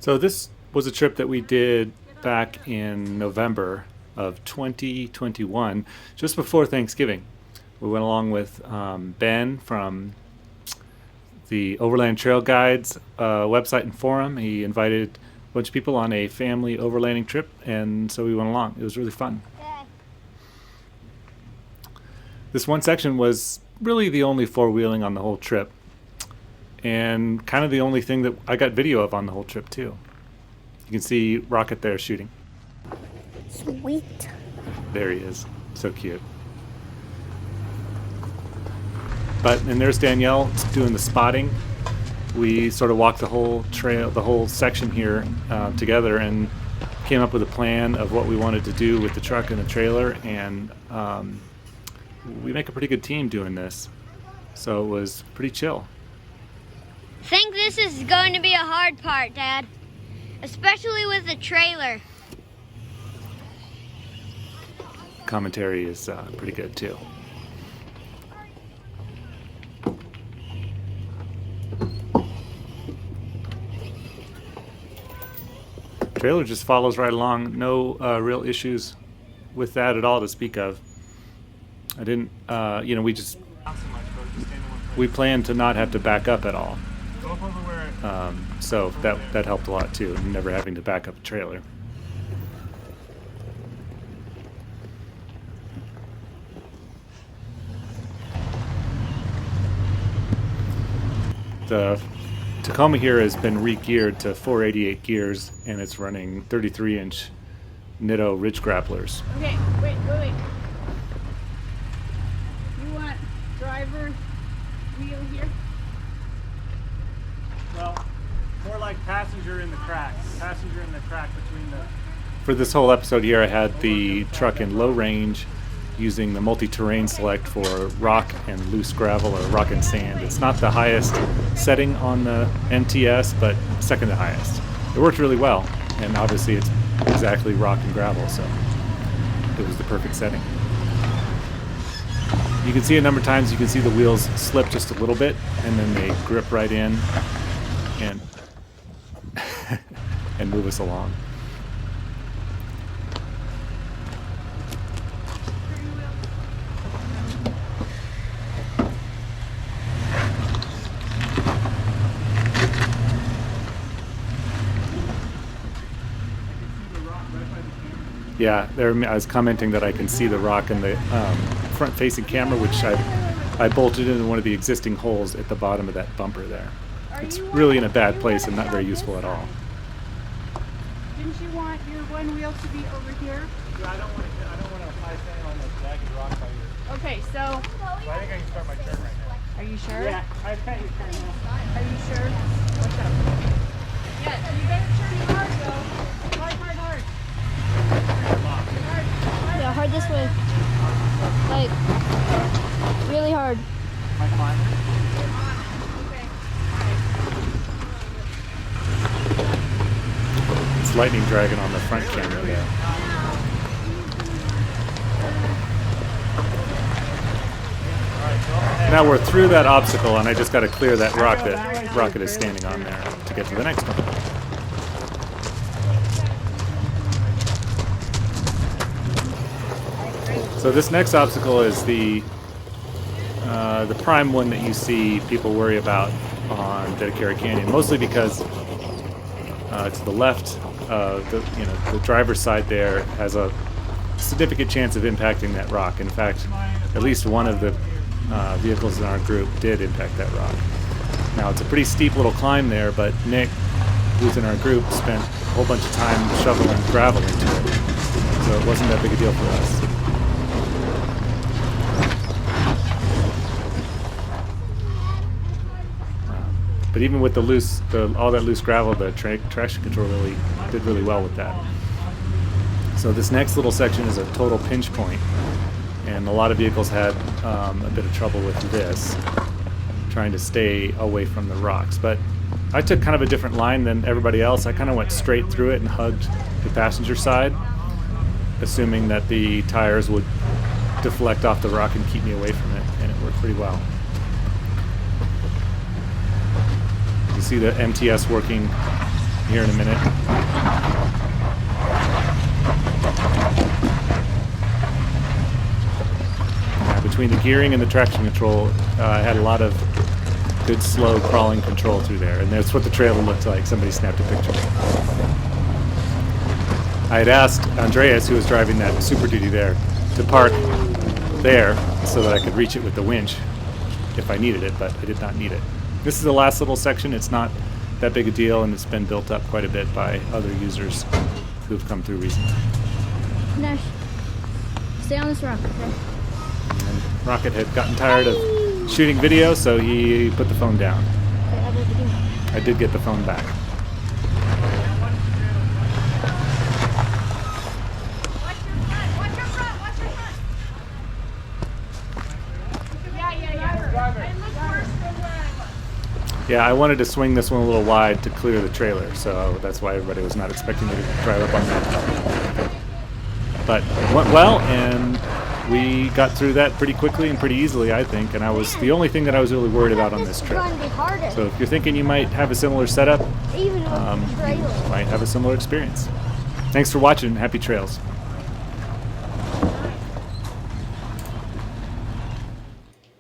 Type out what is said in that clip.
So this was a trip that we did back in November of 2021, just before Thanksgiving. We went along with Ben from the Overland Trail Guides website and forum. He invited a bunch of people on a family overlanding trip, and so we went along. It was really fun. This one section was really the only four-wheeling on the whole trip, and kind of the only thing that I got video of on the whole trip too. You can see Rocket there shooting. Sweet. There he is. So cute. And there's Danielle doing the spotting. We sort of walked the whole trail, the whole section here together, and came up with a plan of what we wanted to do with the truck and the trailer, and we make a pretty good team doing this. So it was pretty chill. I think this is going to be a hard part, Dad. Especially with the trailer. Commentary is pretty good too. Trailer just follows right along. No real issues with that at all to speak of. I didn't, we planned to not have to back up at all. So that helped a lot too, never having to back up a trailer. The Tacoma here has been re-geared to 488 gears, and it's running 33-inch Nitto ridge grapplers. Okay, wait. You want driver wheel here? Well, more like passenger in the crack. Passenger in the crack between the... For this whole episode here, I had the truck in low range using the multi-terrain select for rock and loose gravel, or rock and sand. It's not the highest setting on the MTS, but second to highest. It worked really well, and obviously it's exactly rock and gravel, so it was the perfect setting. You can see a number of times, you can see the wheels slip just a little bit, and then they grip right in and and move us along. Yeah, I was commenting that I can see the rock in the front-facing camera, which I bolted into one of the existing holes at the bottom of that bumper there. It's really in a bad place and not very useful at all. Didn't you want your one wheel to be over here? I don't want to apply sand on the jagged rock by your... Okay, so... I think I can start my turn right now. Are you sure? Yeah, I've got your turn now. Are you sure? What's up? Yeah, you better turn hard though. Hard. Yeah, hard this way. Like, really hard. My climber? It's lightning dragon on the front camera there. Now we're through that obstacle, and I just got to clear that rock that Rocket is standing on there to get to the next one. So this next obstacle is the prime one that you see people worry about on Dedecker Canyon, mostly because to the left, the driver's side there has a significant chance of impacting that rock. In fact, at least one of the vehicles in our group did impact that rock. Now it's a pretty steep little climb there, but Nick, who's in our group, spent a whole bunch of time shoveling gravel into it, so it wasn't that big a deal for us. But even with all that loose gravel, the traction control did really well with that. So this next little section is a total pinch point, and a lot of vehicles had a bit of trouble with this, trying to stay away from the rocks. But I took kind of a different line than everybody else. I kind of went straight through it and hugged the passenger side, assuming that the tires would deflect off the rock and keep me away from it, and it worked pretty well. You see the MTS working here in a minute. Between the gearing and the traction control, I had a lot of good slow crawling control through there, and that's what the trailer looked like. Somebody snapped a picture. I had asked Andreas, who was driving that Super Duty there, to park there so that I could reach it with the winch if I needed it, but I did not need it. This is the last little section. It's not that big a deal, and it's been built up quite a bit by other users who've come through recently. Nash, stay on this rock, okay? And Rocket had gotten tired of shooting video, so he put the phone down. Okay, how did you do? I did get the phone back. Watch your front. Watch your front. Watch your front. Yeah. And look worse from where I was. Yeah, I wanted to swing this one a little wide to clear the trailer, so that's why everybody was not expecting me to drive up on that. But it went well, and we got through that pretty quickly and pretty easily, I think, and I was the only thing that I was really worried about on this trip. It's gonna be harder. So if you're thinking you might have a similar setup, Even with the you trailer. might have a similar experience. Thanks for watching. Happy trails.